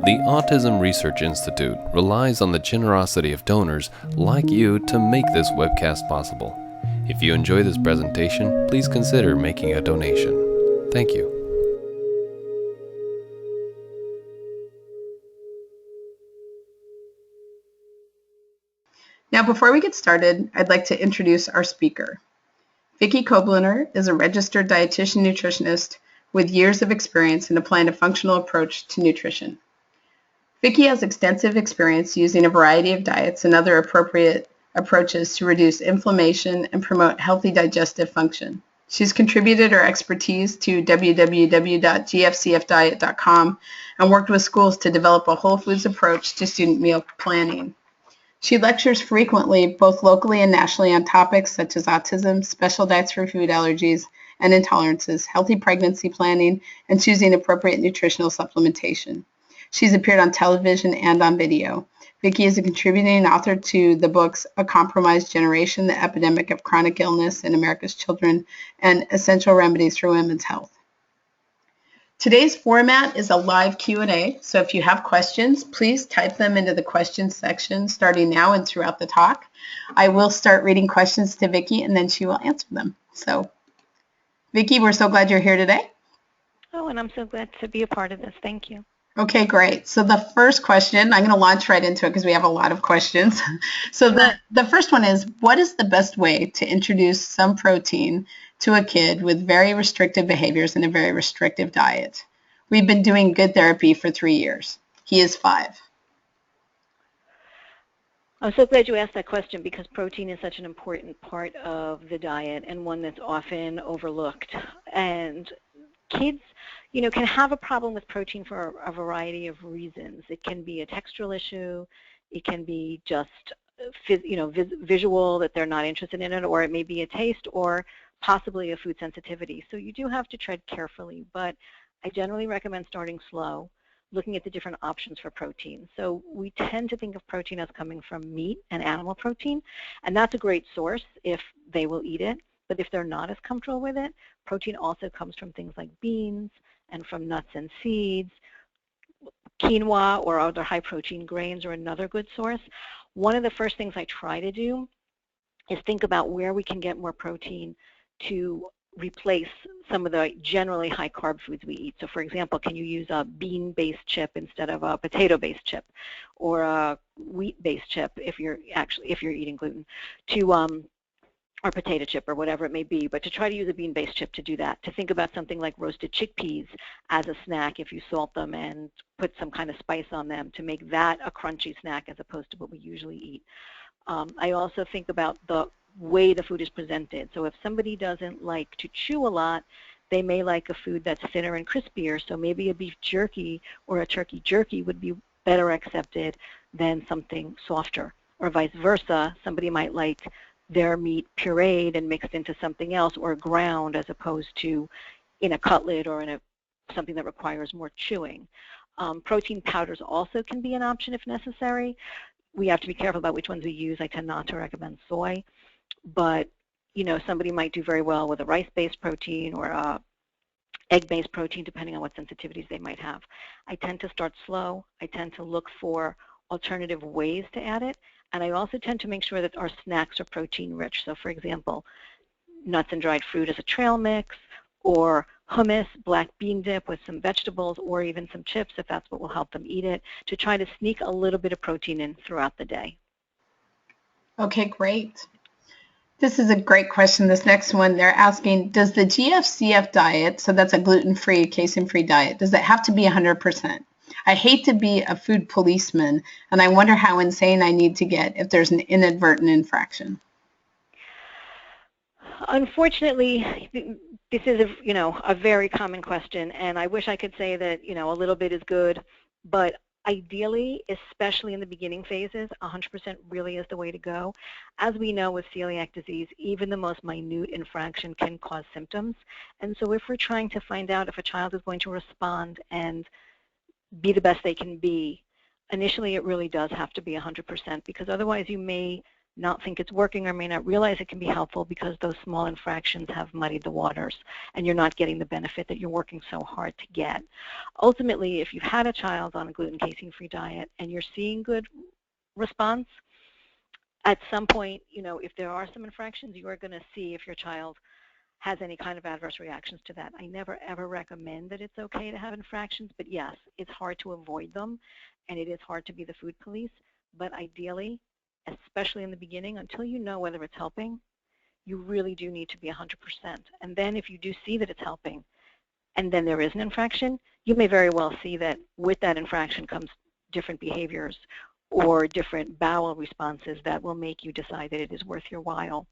The Autism Research Institute relies on the generosity of donors like you to make this webcast possible. If you enjoy this presentation, please consider making a donation. Thank you. Now, before we get started, I'd like to introduce our speaker. Vicki Kobliner is a registered dietitian nutritionist with years of experience in applying a functional approach to nutrition. Vicki has extensive experience using a variety of diets and other appropriate approaches to reduce inflammation and promote healthy digestive function. She's contributed her expertise to www.gfcfdiet.com and worked with schools to develop a whole foods approach to student meal planning. She lectures frequently, both locally and nationally, on topics such as autism, special diets for food allergies and intolerances, healthy pregnancy planning, and choosing appropriate nutritional supplementation. She's appeared on television and on video. Vicki is a contributing author to the books A Compromised Generation, The Epidemic of Chronic Illness in America's Children, and Essential Remedies for Women's Health. Today's format is a live Q&A, so if you have questions, please type them into the questions section starting now and throughout the talk. I will start reading questions to Vicki and then she will answer them. So, Vicki, we're so glad you're here today. Oh, and I'm so glad to be a part of this. Thank you. Okay, great. So the first question, I'm going to launch right into it because we have a lot of questions. So the first one is, what is the best way to introduce some protein to a kid with very restrictive behaviors and a very restrictive diet? We've been doing good therapy for 3 years. He is 5. I'm so glad you asked that question because protein is such an important part of the diet and one that's often overlooked. And kids, can have a problem with protein for a variety of reasons. It can be a textural issue. It can be just, visual, that they're not interested in it, or it may be a taste or possibly a food sensitivity. So you do have to tread carefully, but I generally recommend starting slow, looking at the different options for protein. So we tend to think of protein as coming from meat and animal protein, and that's a great source if they will eat it. But if they're not as comfortable with it, protein also comes from things like beans and from nuts and seeds. Quinoa or other high-protein grains are another good source. One of the first things I try to do is think about where we can get more protein to replace some of the generally high-carb foods we eat. So, for example, can you use a bean-based chip instead of a potato-based chip, or a wheat-based chip if you're eating gluten, or potato chip or whatever it may be, but to try to use a bean-based chip to do that, to think about something like roasted chickpeas as a snack if you salt them and put some kind of spice on them to make that a crunchy snack as opposed to what we usually eat. I also think about the way the food is presented. So if somebody doesn't like to chew a lot, they may like a food that's thinner and crispier, so maybe a beef jerky or a turkey jerky would be better accepted than something softer, or vice versa. Somebody might like their meat pureed and mixed into something else or ground as opposed to in a cutlet or in something that requires more chewing. Protein powders also can be an option if necessary. We have to be careful about which ones we use. I tend not to recommend soy, but somebody might do very well with a rice-based protein or a egg-based protein depending on what sensitivities they might have. I tend to start slow. I tend to look for alternative ways to add it. And I also tend to make sure that our snacks are protein rich. So for example, nuts and dried fruit as a trail mix, or hummus, black bean dip with some vegetables, or even some chips if that's what will help them eat it, to try to sneak a little bit of protein in throughout the day. Okay, great. This is a great question. This next one, they're asking, does the GFCF diet, so that's a gluten-free, casein-free diet, does it have to be 100%? I hate to be a food policeman, and I wonder how insane I need to get if there's an inadvertent infraction. Unfortunately, this is a very common question, and I wish I could say that a little bit is good, but ideally, especially in the beginning phases, 100% really is the way to go. As we know with celiac disease, even the most minute infraction can cause symptoms, and so if we're trying to find out if a child is going to respond and be the best they can be, initially it really does have to be 100%, because otherwise you may not think it's working or may not realize it can be helpful because those small infractions have muddied the waters and you're not getting the benefit that you're working so hard to get. Ultimately, if you've had a child on a gluten casein-free diet and you're seeing good response, at some point, if there are some infractions, you are going to see if your child has any kind of adverse reactions to that. I never ever recommend that it's okay to have infractions, but yes, it's hard to avoid them and it is hard to be the food police, but ideally, especially in the beginning, until you know whether it's helping, you really do need to be 100%. And then if you do see that it's helping, and then there is an infraction, you may very well see that with that infraction comes different behaviors or different bowel responses that will make you decide that it is worth your while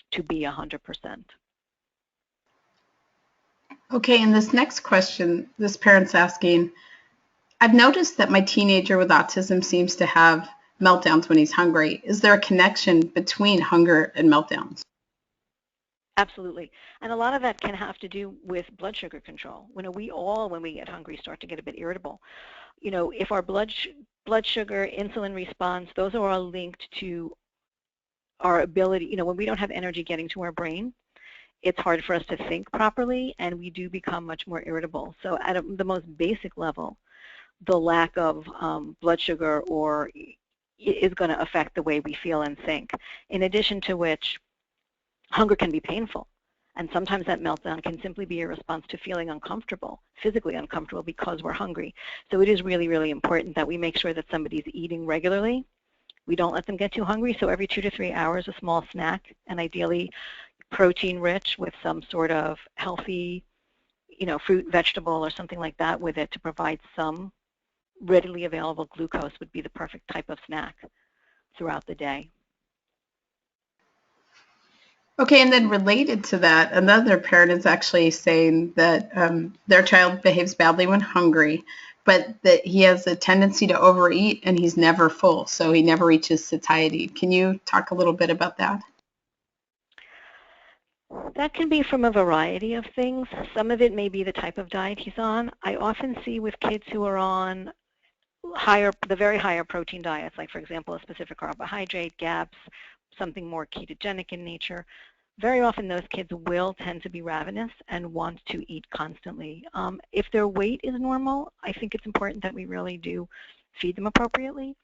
to be 100%. Okay, and this next question, this parent's asking, I've noticed that my teenager with autism seems to have meltdowns when he's hungry. Is there a connection between hunger and meltdowns? Absolutely. And a lot of that can have to do with blood sugar control. We all, when we get hungry, start to get a bit irritable. If our blood sugar, insulin response, those are all linked to our ability, when we don't have energy getting to our brain, it's hard for us to think properly, and we do become much more irritable. So at the most basic level, the lack of blood sugar is going to affect the way we feel and think. In addition to which, hunger can be painful. And sometimes that meltdown can simply be a response to feeling uncomfortable, physically uncomfortable because we're hungry. So it is really, really important that we make sure that somebody's eating regularly. We don't let them get too hungry. So every 2 to 3 hours, a small snack, and ideally protein-rich with some sort of healthy, fruit, vegetable, or something like that with it to provide some readily available glucose would be the perfect type of snack throughout the day. Okay, and then related to that, another parent is actually saying that their child behaves badly when hungry, but that he has a tendency to overeat and he's never full, so he never reaches satiety. Can you talk a little bit about that? That can be from a variety of things. Some of it may be the type of diet he's on. I often see with kids who are on the very higher protein diets, like for example a specific carbohydrate, GAPS, something more ketogenic in nature, very often those kids will tend to be ravenous and want to eat constantly. If their weight is normal, I think it's important that we really do feed them appropriately.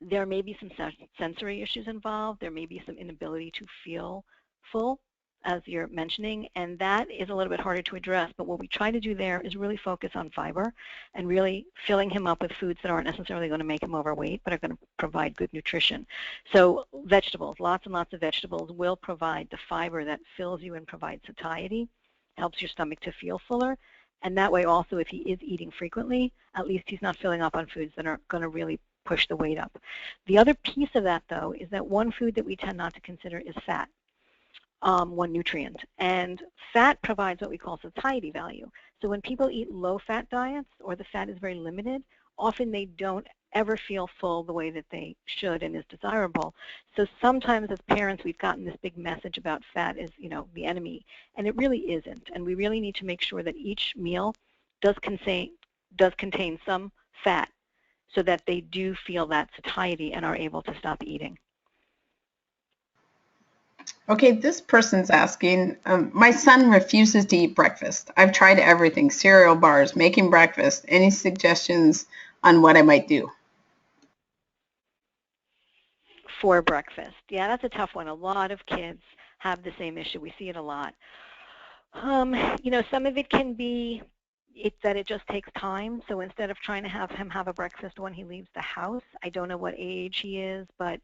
There may be some sensory issues involved. There may be some inability to feel full, as you're mentioning, and that is a little bit harder to address. But what we try to do there is really focus on fiber and really filling him up with foods that aren't necessarily going to make him overweight, but are going to provide good nutrition. So vegetables, lots and lots of vegetables will provide the fiber that fills you and provides satiety, helps your stomach to feel fuller. And that way also, if he is eating frequently, at least he's not filling up on foods that are going to really push the weight up. The other piece of that, though, is that one food that we tend not to consider is fat. One nutrient. And fat provides what we call satiety value. So when people eat low-fat diets or the fat is very limited, often they don't ever feel full the way that they should and is desirable. So sometimes as parents we've gotten this big message about fat is, the enemy, and it really isn't. And we really need to make sure that each meal does contain some fat so that they do feel that satiety and are able to stop eating. Okay, this person's asking, my son refuses to eat breakfast. I've tried everything, cereal bars, making breakfast. Any suggestions on what I might do? For breakfast. Yeah, that's a tough one. A lot of kids have the same issue. We see it a lot. Some of it can be that it just takes time. So instead of trying to have him have a breakfast when he leaves the house, I don't know what age he is, but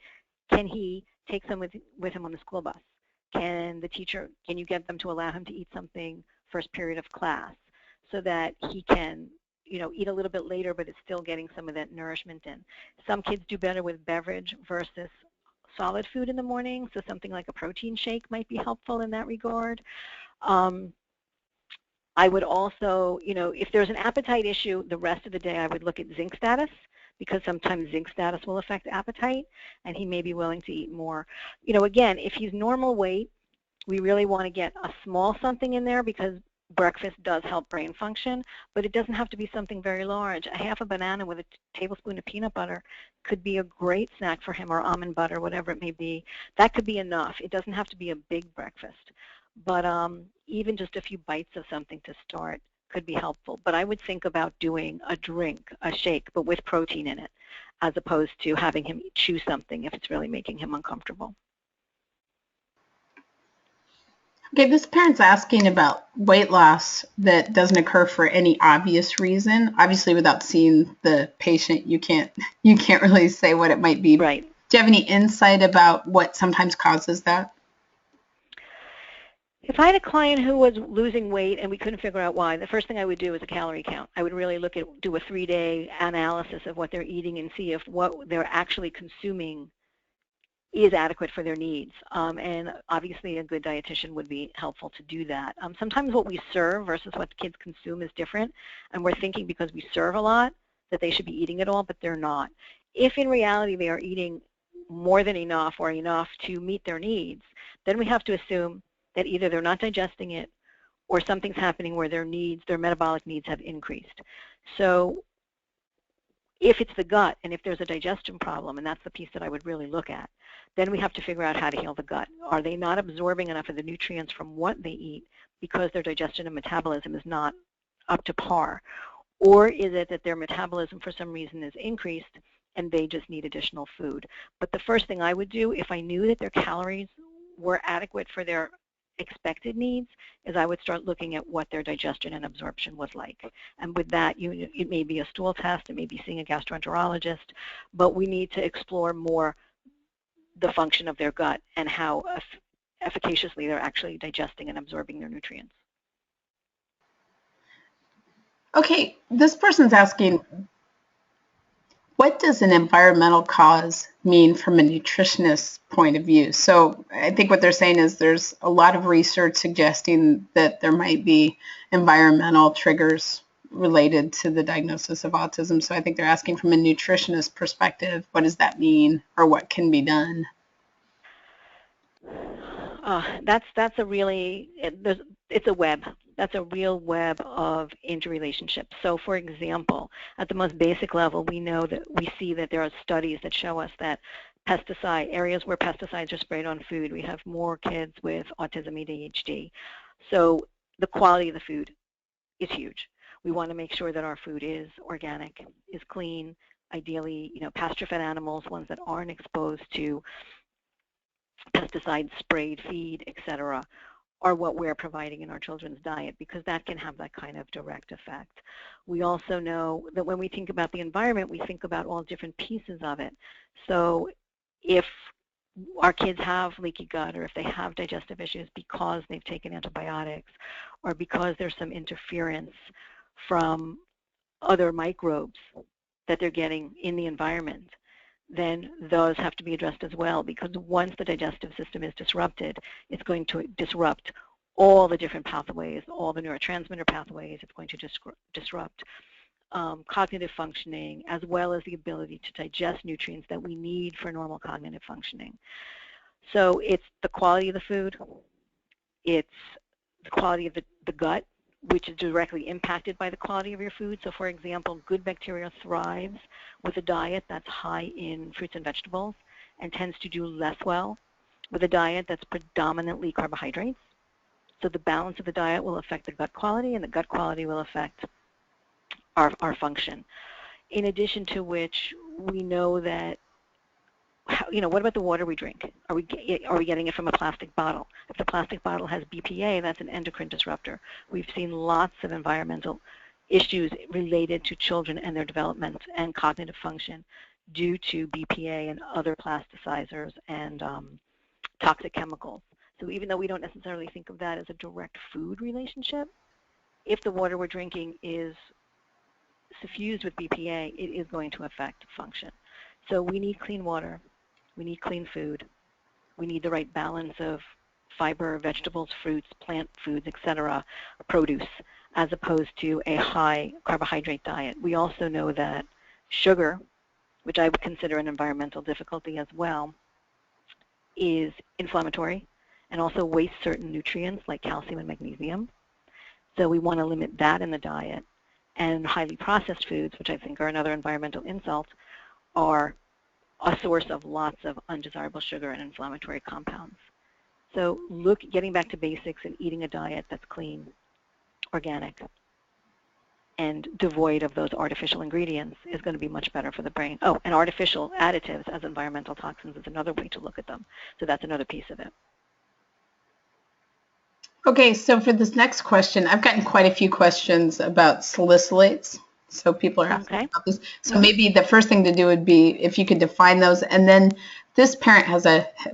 can he take some with him on the school bus? Can you get them to allow him to eat something first period of class so that he can, eat a little bit later, but it's still getting some of that nourishment in? Some kids do better with beverage versus solid food in the morning, so something like a protein shake might be helpful in that regard. I would also, if there's an appetite issue, the rest of the day I would look at zinc status, because sometimes zinc status will affect appetite, and he may be willing to eat more. Again, if he's normal weight, we really want to get a small something in there because breakfast does help brain function, but it doesn't have to be something very large. A half a banana with a tablespoon of peanut butter could be a great snack for him, or almond butter, whatever it may be. That could be enough. It doesn't have to be a big breakfast, but even just a few bites of something to start could be helpful. But I would think about doing a drink, a shake, but with protein in it, as opposed to having him chew something if it's really making him uncomfortable. Okay, this parent's asking about weight loss that doesn't occur for any obvious reason. Obviously, without seeing the patient, you can't really say what it might be. Right. Do you have any insight about what sometimes causes that? If I had a client who was losing weight and we couldn't figure out why, the first thing I would do is a calorie count. I would really do a 3-day analysis of what they're eating and see if what they're actually consuming is adequate for their needs. And obviously a good dietitian would be helpful to do that. Sometimes what we serve versus what kids consume is different, and we're thinking because we serve a lot that they should be eating it all, but they're not. If in reality they are eating more than enough or enough to meet their needs, then we have to assume that either they're not digesting it or something's happening where their metabolic needs have increased. So if it's the gut and if there's a digestion problem, and that's the piece that I would really look at, then we have to figure out how to heal the gut. Are they not absorbing enough of the nutrients from what they eat because their digestion and metabolism is not up to par? Or is it that their metabolism for some reason is increased and they just need additional food? But the first thing I would do if I knew that their calories were adequate for their expected needs is I would start looking at what their digestion and absorption was like. And with that, it may be a stool test, it may be seeing a gastroenterologist, but we need to explore more the function of their gut and how efficaciously they're actually digesting and absorbing their nutrients. Okay, this person's asking, what does an environmental cause mean from a nutritionist's point of view? So I think what they're saying is there's a lot of research suggesting that there might be environmental triggers related to the diagnosis of autism. So I think they're asking from a nutritionist perspective, what does that mean or what can be done? That's a really, it's a web. That's a real web of interrelationships. So for example, at the most basic level, we see that there are studies that show us that areas where pesticides are sprayed on food, we have more kids with autism, ADHD. So the quality of the food is huge. We want to make sure that our food is organic, is clean, ideally, pasture-fed animals, ones that aren't exposed to pesticide sprayed feed, etc., are what we're providing in our children's diet, because that can have that kind of direct effect. We also know that when we think about the environment, we think about all different pieces of it. So if our kids have leaky gut, or if they have digestive issues because they've taken antibiotics, or because there's some interference from other microbes that they're getting in the environment, then those have to be addressed as well, because once the digestive system is disrupted, it's going to disrupt all the different pathways, all the neurotransmitter pathways. It's going to disrupt cognitive functioning, as well as the ability to digest nutrients that we need for normal cognitive functioning. So it's the quality of the food, it's the quality of the gut, which is directly impacted by the quality of your food. So for example, good bacteria thrives with a diet that's high in fruits and vegetables and tends to do less well with a diet that's predominantly carbohydrates. So the balance of the diet will affect the gut quality, and the gut quality will affect our function. In addition to which, we know that, what about the water we drink? Are we getting it from a plastic bottle? If the plastic bottle has BPA, that's an endocrine disruptor. We've seen lots of environmental issues related to children and their development and cognitive function due to BPA and other plasticizers and toxic chemicals. So even though we don't necessarily think of that as a direct food relationship, if the water we're drinking is suffused with BPA, it is going to affect function. So we need clean water. We need clean food. We need the right balance of fiber, vegetables, fruits, plant foods, etc., produce, as opposed to a high carbohydrate diet. We also know that sugar, which I would consider an environmental difficulty as well, is inflammatory and also wastes certain nutrients like calcium and magnesium. So we want to limit that in the diet. And highly processed foods, which I think are another environmental insult, are a source of lots of undesirable sugar and inflammatory compounds. So getting back to basics and eating a diet that's clean, organic, and devoid of those artificial ingredients is going to be much better for the brain. Oh, and artificial additives as environmental toxins is another way to look at them. So that's another piece of it. Okay, so for this next question, I've gotten quite a few questions about salicylates. So people are asking about this. So maybe the first thing to do would be if you could define those. And then this parent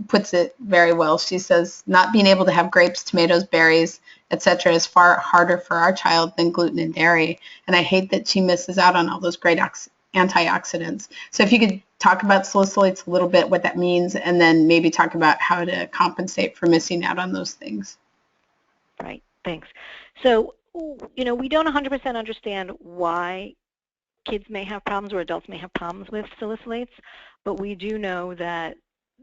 puts it very well. She says, not being able to have grapes, tomatoes, berries, etc. is far harder for our child than gluten and dairy. And I hate that she misses out on all those great antioxidants. So if you could talk about salicylates a little bit, what that means, and then maybe talk about how to compensate for missing out on those things. Right, thanks. So, we don't 100% understand why kids may have problems or adults may have problems with salicylates, but we do know that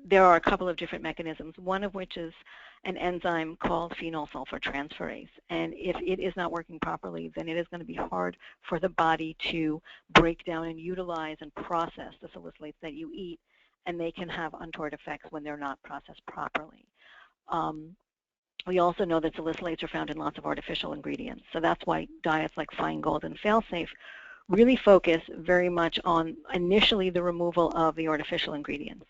there are a couple of different mechanisms, one of which is an enzyme called phenol sulfur transferase. And if it is not working properly, then it is going to be hard for the body to break down and utilize and process the salicylates that you eat, and they can have untoward effects when they're not processed properly. We also know that salicylates are found in lots of artificial ingredients. So that's why diets like Feingold and Failsafe really focus very much on initially the removal of the artificial ingredients.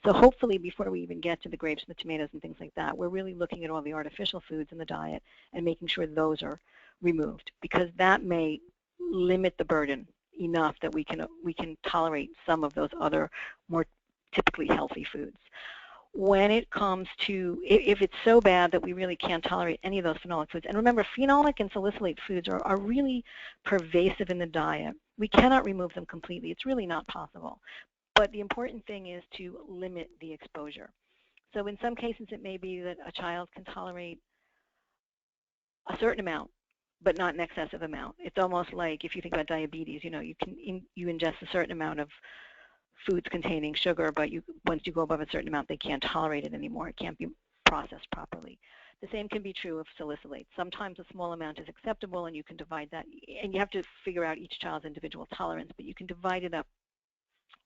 So hopefully before we even get to the grapes and the tomatoes and things like that, we're really looking at all the artificial foods in the diet and making sure those are removed, because that may limit the burden enough that we can tolerate some of those other more typically healthy foods. When it comes to, if it's so bad that we really can't tolerate any of those phenolic foods, and remember, phenolic and salicylate foods are really pervasive in the diet. We cannot remove them completely. It's really not possible. But the important thing is to limit the exposure. So in some cases, it may be that a child can tolerate a certain amount, but not an excessive amount. It's almost like if you think about diabetes, you ingest a certain amount of foods containing sugar, but once you go above a certain amount, they can't tolerate it anymore. It can't be processed properly. The same can be true of salicylates. Sometimes a small amount is acceptable, and you can divide that, and you have to figure out each child's individual tolerance, but you can divide it up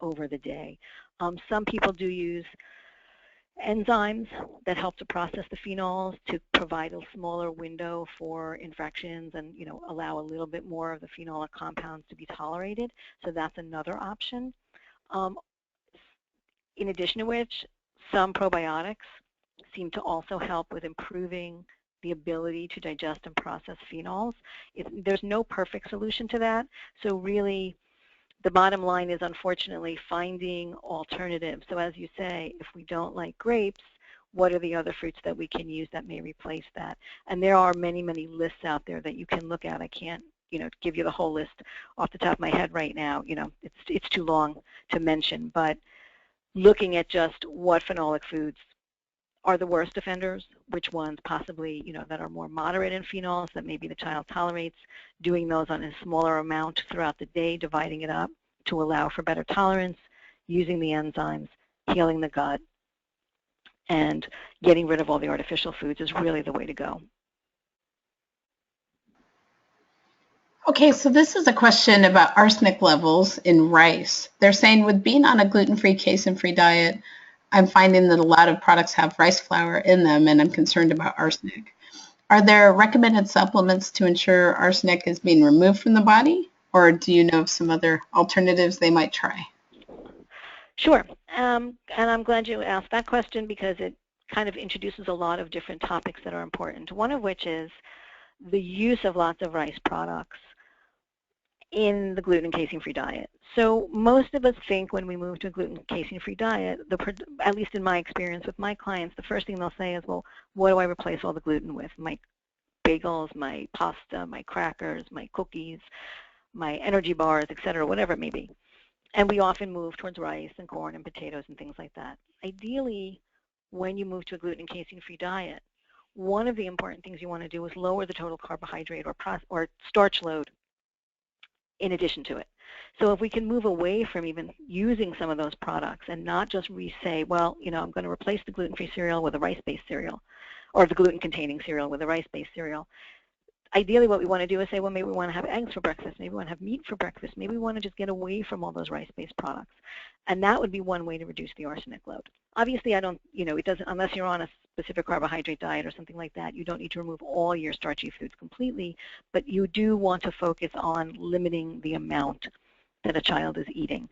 over the day. Some people do use enzymes that help to process the phenols to provide a smaller window for infections and allow a little bit more of the phenolic compounds to be tolerated. So that's another option. In addition to which, some probiotics seem to also help with improving the ability to digest and process phenols. There's no perfect solution to that. So really, the bottom line is, unfortunately, finding alternatives. So as you say, if we don't like grapes, what are the other fruits that we can use that may replace that? And there are many, many lists out there that you can look at. I can't give you the whole list off the top of my head right now. It's too long to mention, but looking at just what phenolic foods are the worst offenders, which ones possibly, that are more moderate in phenols that maybe the child tolerates, doing those on a smaller amount throughout the day, dividing it up to allow for better tolerance, using the enzymes, healing the gut, and getting rid of all the artificial foods is really the way to go. Okay, so this is a question about arsenic levels in rice. They're saying, with being on a gluten-free, casein-free diet, I'm finding that a lot of products have rice flour in them, and I'm concerned about arsenic. Are there recommended supplements to ensure arsenic is being removed from the body, or do you know of some other alternatives they might try? Sure, and I'm glad you asked that question because it kind of introduces a lot of different topics that are important, one of which is the use of lots of rice products in the gluten and casein-free diet. So most of us think when we move to a gluten and casein-free diet, at least in my experience with my clients, the first thing they'll say is, well, what do I replace all the gluten with? My bagels, my pasta, my crackers, my cookies, my energy bars, etc., whatever it may be. And we often move towards rice and corn and potatoes and things like that. Ideally, when you move to a gluten and casein-free diet, one of the important things you want to do is lower the total carbohydrate or starch load in addition to it. So if we can move away from even using some of those products and not just say, well, I'm going to replace the gluten-free cereal with a rice-based cereal, or the gluten-containing cereal with a rice-based cereal, ideally what we want to do is say, well, maybe we want to have eggs for breakfast, maybe we want to have meat for breakfast, maybe we want to just get away from all those rice-based products. And that would be one way to reduce the arsenic load. Obviously, it doesn't, unless you're on a specific carbohydrate diet or something like that, you don't need to remove all your starchy foods completely, but you do want to focus on limiting the amount that a child is eating.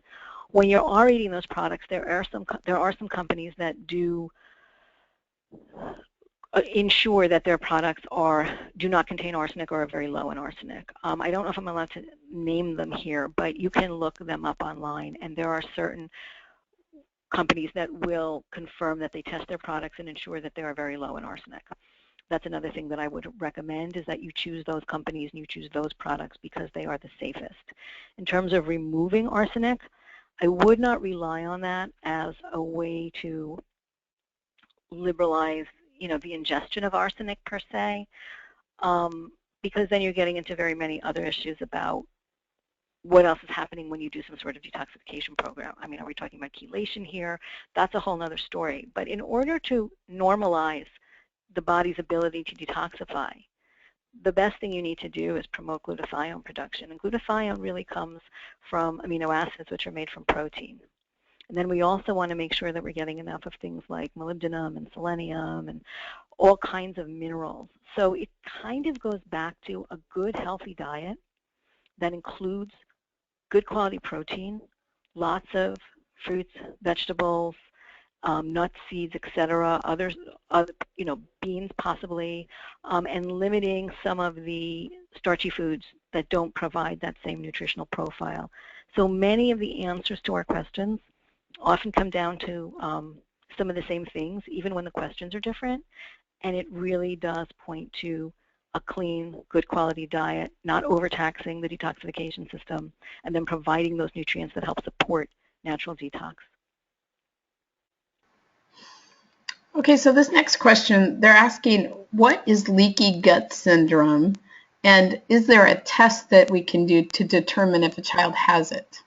When you are eating those products, there are some companies that do ensure that their products do not contain arsenic or are very low in arsenic. I don't know if I'm allowed to name them here, but you can look them up online, and there are certain companies that will confirm that they test their products and ensure that they are very low in arsenic. That's another thing that I would recommend, is that you choose those companies and you choose those products because they are the safest. In terms of removing arsenic, I would not rely on that as a way to liberalize the ingestion of arsenic per se, because then you're getting into very many other issues about what else is happening when you do some sort of detoxification program. I mean, are we talking about chelation here? That's a whole other story. But in order to normalize the body's ability to detoxify, the best thing you need to do is promote glutathione production. And glutathione really comes from amino acids, which are made from protein. And then we also want to make sure that we're getting enough of things like molybdenum and selenium and all kinds of minerals. So it kind of goes back to a good, healthy diet that includes good quality protein, lots of fruits, vegetables, nuts, seeds, etc., beans possibly, and limiting some of the starchy foods that don't provide that same nutritional profile. So many of the answers to our questions often come down to some of the same things, even when the questions are different, and it really does point to a clean, good quality diet, not overtaxing the detoxification system, and then providing those nutrients that help support natural detox. Okay, so this next question, they're asking, what is leaky gut syndrome, and is there a test that we can do to determine if a child has it?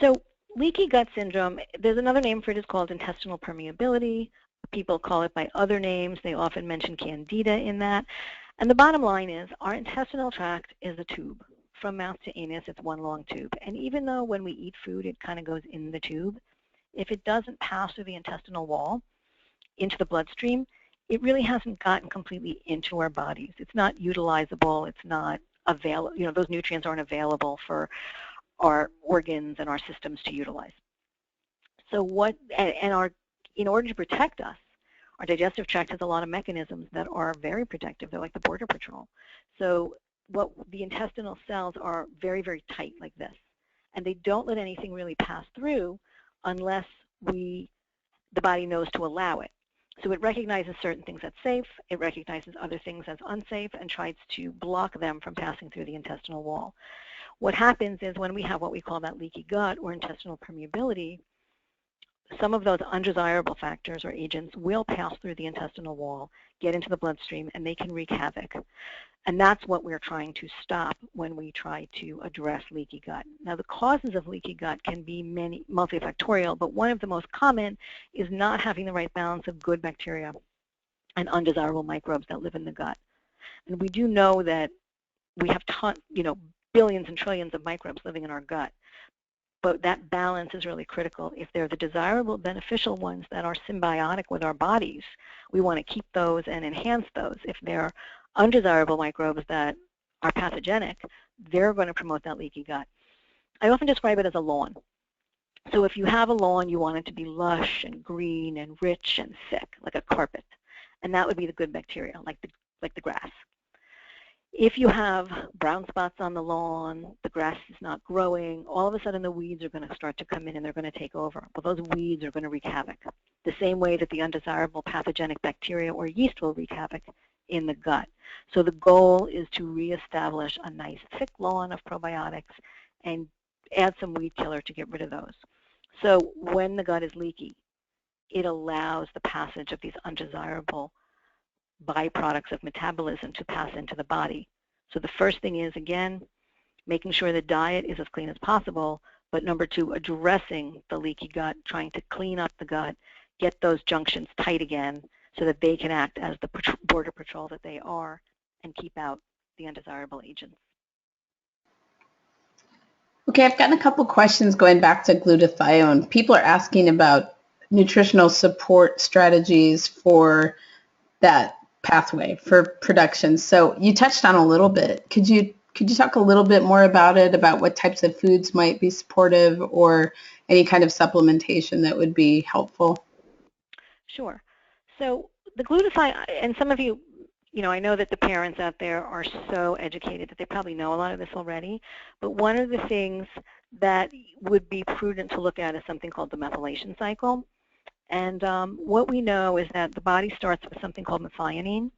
So leaky gut syndrome, there's another name for it, it's called intestinal permeability. People call it by other names. They often mention candida in that. And the bottom line is our intestinal tract is a tube. From mouth to anus, it's one long tube. And even though when we eat food, it kind of goes in the tube, if it doesn't pass through the intestinal wall into the bloodstream, it really hasn't gotten completely into our bodies. It's not utilizable. It's not available. Those nutrients aren't available for our organs and our systems to utilize. So in order to protect us, our digestive tract has a lot of mechanisms that are very protective. They're like the border patrol. So the intestinal cells are very, very tight like this. And they don't let anything really pass through unless the body knows to allow it. So it recognizes certain things as safe, it recognizes other things as unsafe, and tries to block them from passing through the intestinal wall. What happens is when we have what we call that leaky gut or intestinal permeability, some of those undesirable factors or agents will pass through the intestinal wall, get into the bloodstream, and they can wreak havoc. And that's what we're trying to stop when we try to address leaky gut. Now, the causes of leaky gut can be multifactorial, but one of the most common is not having the right balance of good bacteria and undesirable microbes that live in the gut. And we do know that we have billions and trillions of microbes living in our gut. But that balance is really critical. If they're the desirable, beneficial ones that are symbiotic with our bodies, we want to keep those and enhance those. If they're undesirable microbes that are pathogenic, they're going to promote that leaky gut. I often describe it as a lawn. So if you have a lawn, you want it to be lush and green and rich and thick, like a carpet. And that would be the good bacteria, like the grass. If you have brown spots on the lawn, the grass is not growing, all of a sudden the weeds are going to start to come in and they're going to take over. Well, those weeds are going to wreak havoc, the same way that the undesirable pathogenic bacteria or yeast will wreak havoc in the gut. So the goal is to reestablish a nice thick lawn of probiotics and add some weed killer to get rid of those. So when the gut is leaky, it allows the passage of these undesirable byproducts of metabolism to pass into the body. So the first thing is, again, making sure the diet is as clean as possible, but number two, addressing the leaky gut, trying to clean up the gut, get those junctions tight again so that they can act as the border patrol that they are and keep out the undesirable agents. Okay, I've gotten a couple questions going back to glutathione. People are asking about nutritional support strategies for that pathway for production. So you touched on a little bit. Could you talk a little bit more about it, about what types of foods might be supportive or any kind of supplementation that would be helpful? Sure. So the glutathione, and some of you, I know that the parents out there are so educated that they probably know a lot of this already, but one of the things that would be prudent to look at is something called the methylation cycle. And what we know is that the body starts with something called methionine,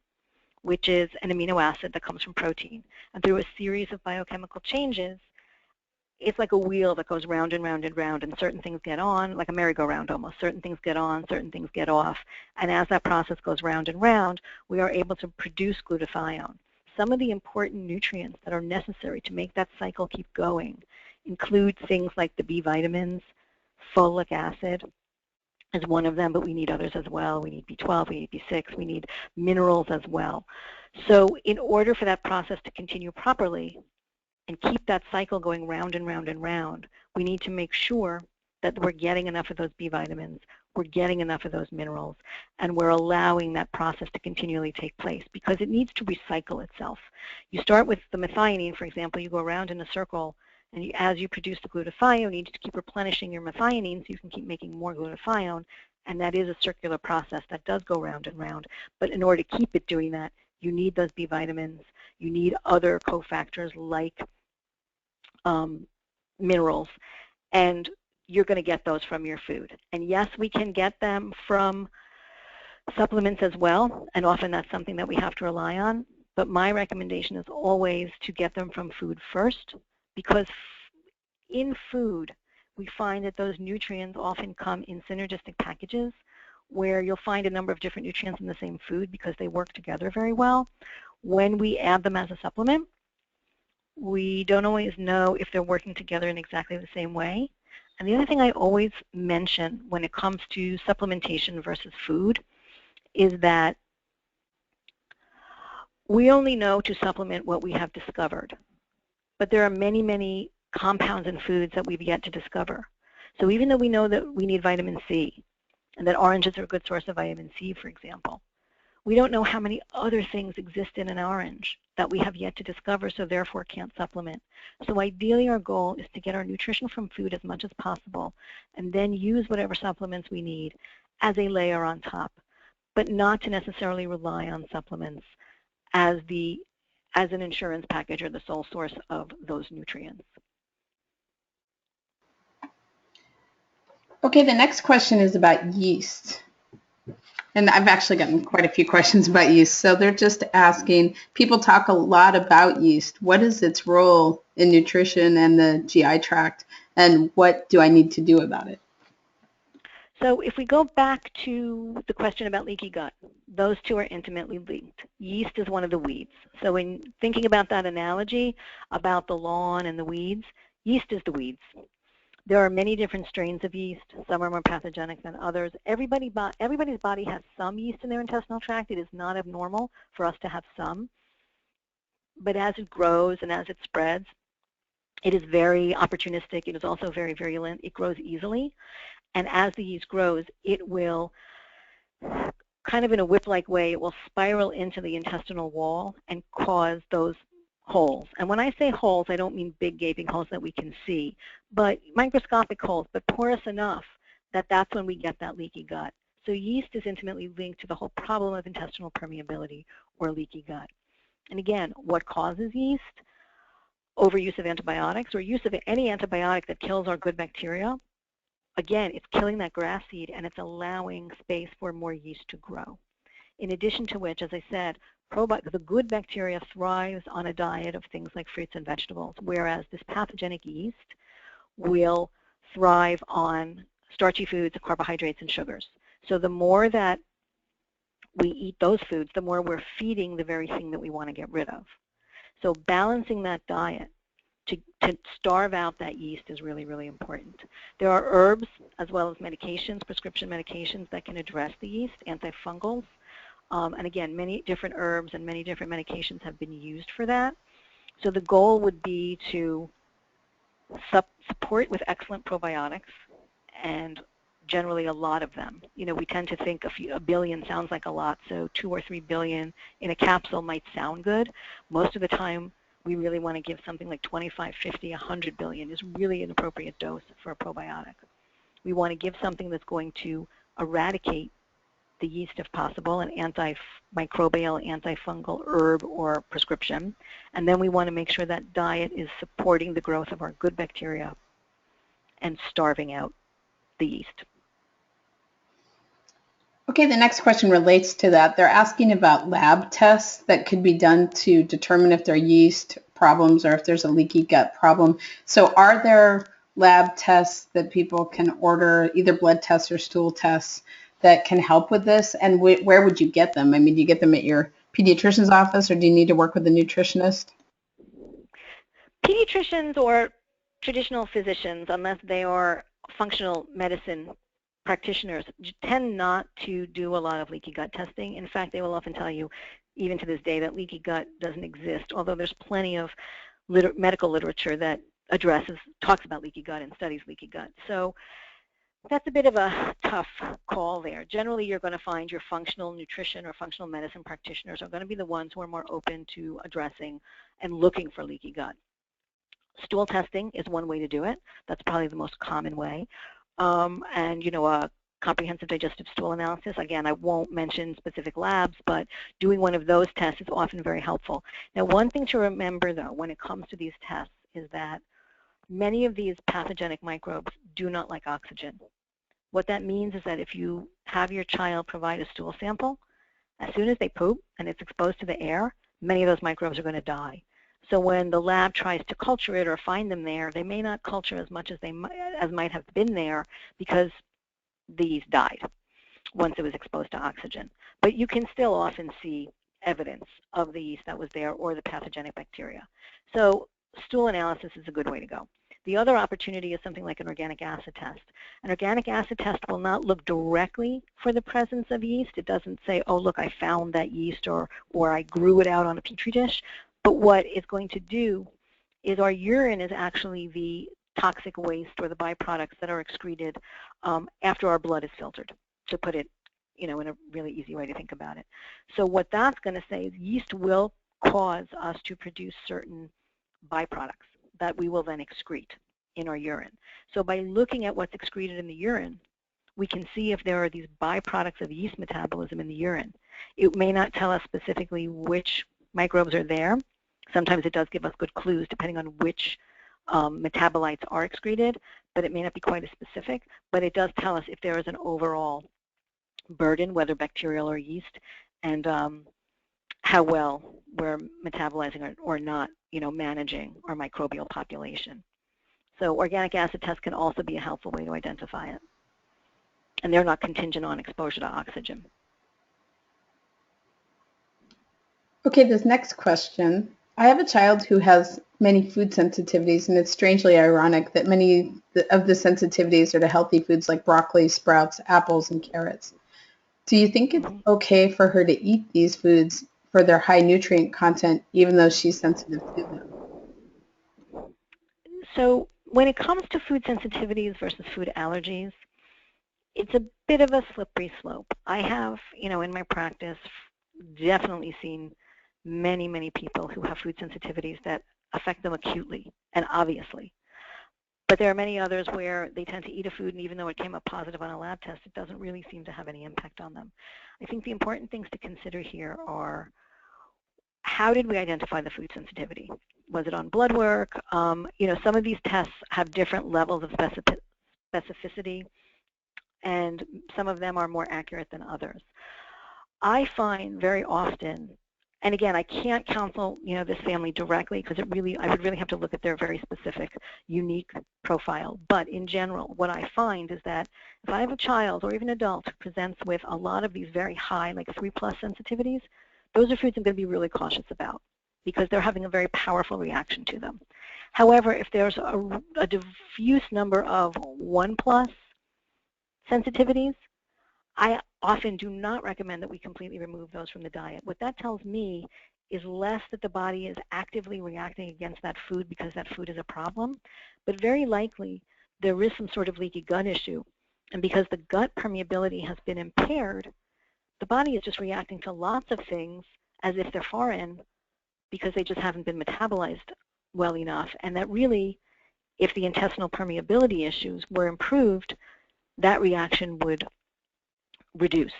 which is an amino acid that comes from protein. And through a series of biochemical changes, it's like a wheel that goes round and round and round, and certain things get on, like a merry-go-round almost. Certain things get on, certain things get off. And as that process goes round and round, we are able to produce glutathione. Some of the important nutrients that are necessary to make that cycle keep going include things like the B vitamins, folic acid is one of them, but we need others as well. We need B12, we need B6, we need minerals as well. So in order for that process to continue properly, and keep that cycle going round and round and round, we need to make sure that we're getting enough of those B vitamins, we're getting enough of those minerals, and we're allowing that process to continually take place because it needs to recycle itself. You start with the methionine, for example, you go around in a circle, and as you produce the glutathione, you need to keep replenishing your methionine so you can keep making more glutathione, and that is a circular process that does go round and round. But in order to keep it doing that, you need those B vitamins, you need other cofactors like minerals, and you're going to get those from your food. And yes, we can get them from supplements as well, and often that's something that we have to rely on, but my recommendation is always to get them from food first, because in food we find that those nutrients often come in synergistic packages where you'll find a number of different nutrients in the same food because they work together very well. When we add them as a supplement, we don't always know if they're working together in exactly the same way. And the other thing I always mention when it comes to supplementation versus food is that we only know to supplement what we have discovered. But there are many, many compounds in foods that we've yet to discover. So even though we know that we need vitamin C, and that oranges are a good source of vitamin C, for example, we don't know how many other things exist in an orange that we have yet to discover, so therefore can't supplement. So ideally our goal is to get our nutrition from food as much as possible and then use whatever supplements we need as a layer on top, but not to necessarily rely on supplements as an insurance package or the sole source of those nutrients. Okay, the next question is about yeast. And I've actually gotten quite a few questions about yeast. So they're just asking, people talk a lot about yeast. What is its role in nutrition and the GI tract, and what do I need to do about it? So if we go back to the question about leaky gut, those two are intimately linked. Yeast is one of the weeds. So in thinking about that analogy about the lawn and the weeds, yeast is the weeds. There are many different strains of yeast. Some are more pathogenic than others. Everybody's body has some yeast in their intestinal tract. It is not abnormal for us to have some. But as it grows and as it spreads, it is very opportunistic. It is also very virulent. It grows easily. And as the yeast grows, it will, kind of in a whip-like way, it will spiral into the intestinal wall and cause those holes. And when I say holes, I don't mean big gaping holes that we can see, but microscopic holes, but porous enough that that's when we get that leaky gut. So yeast is intimately linked to the whole problem of intestinal permeability or leaky gut. And again, what causes yeast? Overuse of antibiotics or use of any antibiotic that kills our good bacteria. Again, it's killing that grass seed and it's allowing space for more yeast to grow. In addition to which, as I said, the good bacteria thrives on a diet of things like fruits and vegetables, whereas this pathogenic yeast will thrive on starchy foods, carbohydrates, and sugars. So the more that we eat those foods, the more we're feeding the very thing that we want to get rid of. So balancing that diet to starve out that yeast is really, really important. There are herbs as well as medications, prescription medications that can address the yeast, antifungals. And again, many different herbs and many different medications have been used for that. So the goal would be to support with excellent probiotics, and generally a lot of them. You know, we tend to think a billion sounds like a lot, so 2 or 3 billion in a capsule might sound good. Most of the time, we really want to give something like 25, 50, 100 billion is really an appropriate dose for a probiotic. We want to give something that's going to eradicate the yeast if possible, an antimicrobial, antifungal herb or prescription. And then we want to make sure that diet is supporting the growth of our good bacteria and starving out the yeast. Okay, the next question relates to that. They're asking about lab tests that could be done to determine if there are yeast problems or if there's a leaky gut problem. So are there lab tests that people can order, either blood tests or stool tests, that can help with this? And where would you get them? I mean, do you get them at your pediatrician's office, or do you need to work with a nutritionist? Pediatricians or traditional physicians, unless they are functional medicine practitioners, tend not to do a lot of leaky gut testing. In fact, they will often tell you, even to this day, that leaky gut doesn't exist, although there's plenty of medical literature that talks about leaky gut and studies leaky gut. So that's a bit of a tough call there. Generally, you're going to find your functional nutrition or functional medicine practitioners are going to be the ones who are more open to addressing and looking for leaky gut. Stool testing is one way to do it. That's probably the most common way. And, you know, a comprehensive digestive stool analysis, again, I won't mention specific labs, but doing one of those tests is often very helpful. Now, one thing to remember, though, when it comes to these tests is that many of these pathogenic microbes do not like oxygen. What that means is that if you have your child provide a stool sample, as soon as they poop and it's exposed to the air, many of those microbes are going to die. So when the lab tries to culture it or find them there, they may not culture as much as might have been there because the yeast died once it was exposed to oxygen. But you can still often see evidence of the yeast that was there or the pathogenic bacteria. So stool analysis is a good way to go. The other opportunity is something like an organic acid test. An organic acid test will not look directly for the presence of yeast. It doesn't say, oh, look, I found that yeast or I grew it out on a petri dish. But what it's going to do is our urine is actually the toxic waste or the byproducts that are excreted after our blood is filtered, to put it, you know, in a really easy way to think about it. So what that's going to say is yeast will cause us to produce certain byproducts that we will then excrete in our urine. So by looking at what's excreted in the urine, we can see if there are these byproducts of yeast metabolism in the urine. It may not tell us specifically which microbes are there. Sometimes it does give us good clues depending on which metabolites are excreted, but it may not be quite as specific. But it does tell us if there is an overall burden, whether bacterial or yeast, and how well we're metabolizing or not, you know, managing our microbial population. So organic acid tests can also be a helpful way to identify it. And they're not contingent on exposure to oxygen. Okay, this next question. I have a child who has many food sensitivities, and it's strangely ironic that many of the sensitivities are to healthy foods like broccoli, sprouts, apples, and carrots. Do you think it's okay for her to eat these foods for their high nutrient content, even though she's sensitive to them? So when it comes to food sensitivities versus food allergies, it's a bit of a slippery slope. I have, you know, in my practice, definitely seen many, many people who have food sensitivities that affect them acutely and obviously. But there are many others where they tend to eat a food, and even though it came up positive on a lab test, it doesn't really seem to have any impact on them. I think the important things to consider here are, how did we identify the food sensitivity? Was it on blood work? You know, some of these tests have different levels of specificity, and some of them are more accurate than others. I find very often, and again, I can't counsel, you know, this family directly because I would really have to look at their very specific, unique profile. But in general, what I find is that if I have a child or even adult who presents with a lot of these very high, like 3+ sensitivities, those are foods I'm going to be really cautious about because they're having a very powerful reaction to them. However, if there's a diffuse number of 1+ sensitivities, I often do not recommend that we completely remove those from the diet. What that tells me is less that the body is actively reacting against that food because that food is a problem, but very likely there is some sort of leaky gut issue. And because the gut permeability has been impaired, the body is just reacting to lots of things as if they're foreign because they just haven't been metabolized well enough. And that really, if the intestinal permeability issues were improved, that reaction would reduce.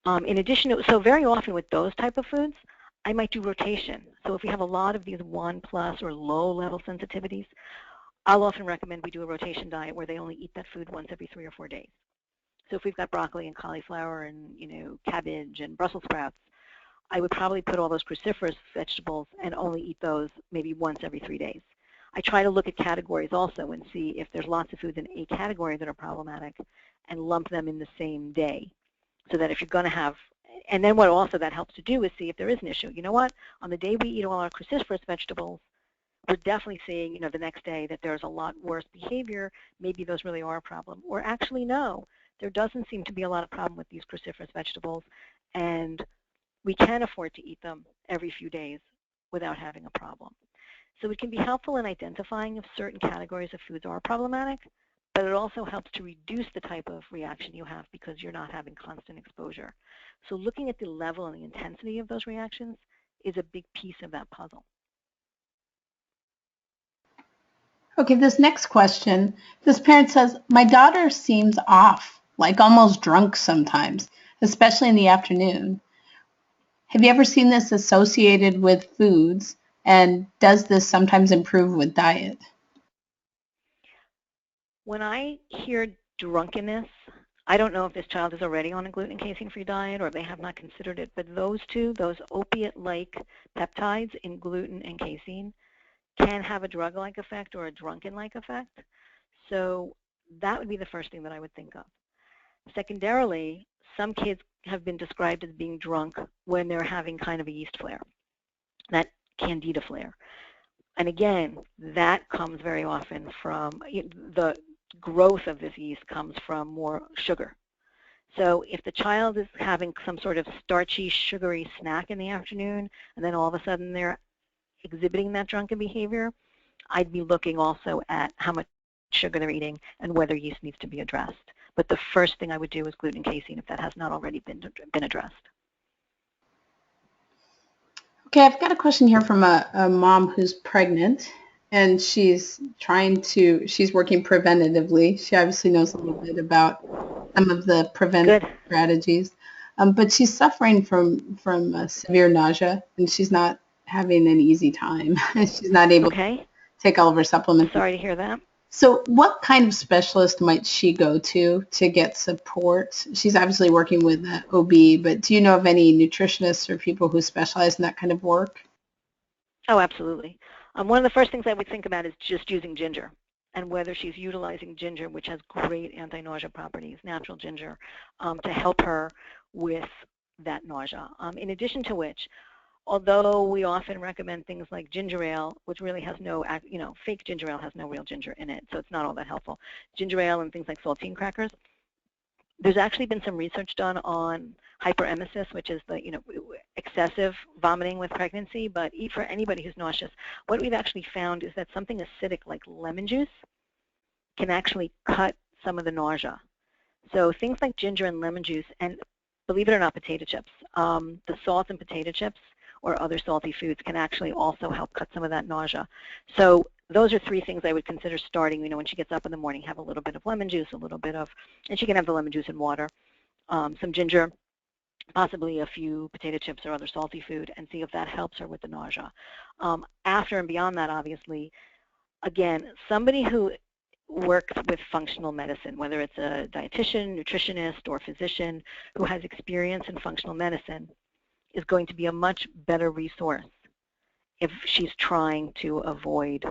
In addition, so very often with those type of foods, I might do rotation. So if we have a lot of these 1+ or low-level sensitivities, I'll often recommend we do a rotation diet where they only eat that food once every 3 or 4 days. So if we've got broccoli and cauliflower and cabbage and Brussels sprouts, I would probably put all those cruciferous vegetables and only eat those maybe once every 3 days. I try to look at categories also and see if there's lots of foods in a category that are problematic and lump them in the same day, so that if you're going to have, and then what also that helps to do is see if there is an issue. You know what? On the day we eat all our cruciferous vegetables, we're definitely seeing, the next day that there's a lot worse behavior. Maybe those really are a problem. Or actually, no, there doesn't seem to be a lot of problem with these cruciferous vegetables, and we can afford to eat them every few days without having a problem. So it can be helpful in identifying if certain categories of foods are problematic, but it also helps to reduce the type of reaction you have because you're not having constant exposure. So looking at the level and the intensity of those reactions is a big piece of that puzzle. Okay, this next question, this parent says, my daughter seems off, like almost drunk sometimes, especially in the afternoon. Have you ever seen this associated with foods, and does this sometimes improve with diet? When I hear drunkenness, I don't know if this child is already on a gluten and casein-free diet or if they have not considered it, but those two, those opiate-like peptides in gluten and casein, can have a drug-like effect or a drunken-like effect. So that would be the first thing that I would think of. Secondarily, some kids have been described as being drunk when they're having kind of a yeast flare, that candida flare. And again, that comes very often from the growth of this yeast comes from more sugar. So if the child is having some sort of starchy, sugary snack in the afternoon, and then all of a sudden they're exhibiting that drunken behavior, I'd be looking also at how much sugar they're eating and whether yeast needs to be addressed. But the first thing I would do is gluten and casein if that has not already been addressed. Okay, I've got a question here from a mom who's pregnant, and she's working preventatively. She obviously knows a little bit about some of the preventive strategies, but she's suffering from severe nausea, and she's not having an easy time. She's not able to take all of her supplements. Sorry to hear that. So what kind of specialist might she go to get support? She's obviously working with an OB, but do you know of any nutritionists or people who specialize in that kind of work? Oh, absolutely. One of the first things I would think about is just using ginger and whether she's utilizing ginger, which has great anti-nausea properties, natural ginger, to help her with that nausea. In addition to which, although we often recommend things like ginger ale, which really has no, fake ginger ale has no real ginger in it, so it's not all that helpful. Ginger ale and things like saltine crackers, there's actually been some research done on hyperemesis, which is the, excessive vomiting with pregnancy, but for anybody who's nauseous, what we've actually found is that something acidic like lemon juice can actually cut some of the nausea. So things like ginger and lemon juice, and believe it or not, potato chips, the salt in potato chips or other salty foods can actually also help cut some of that nausea. So those are 3 things I would consider starting, when she gets up in the morning, have a little bit of lemon juice, and she can have the lemon juice in water, some ginger, possibly a few potato chips or other salty food, and see if that helps her with the nausea. After and beyond that, obviously, again, somebody who works with functional medicine, whether it's a dietitian, nutritionist, or physician who has experience in functional medicine, is going to be a much better resource if she's trying to avoid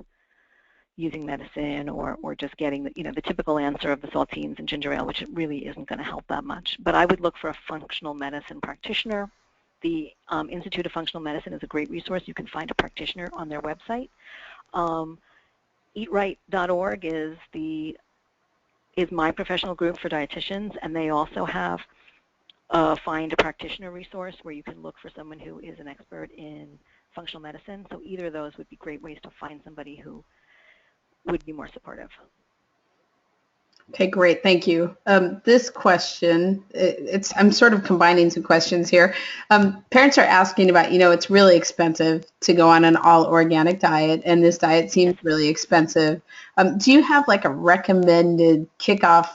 using medicine or just getting the typical answer of the saltines and ginger ale, which really isn't going to help that much. But I would look for a functional medicine practitioner. The Institute of Functional Medicine is a great resource. You can find a practitioner on their website. EatRight.org is my professional group for dietitians, and they also have find a practitioner resource where you can look for someone who is an expert in functional medicine. So either of those would be great ways to find somebody who would be more supportive. Okay, great. Thank you. This question, I'm sort of combining some questions here. Parents are asking about, it's really expensive to go on an all organic diet, and this diet seems really expensive. Do you have like a recommended kickoff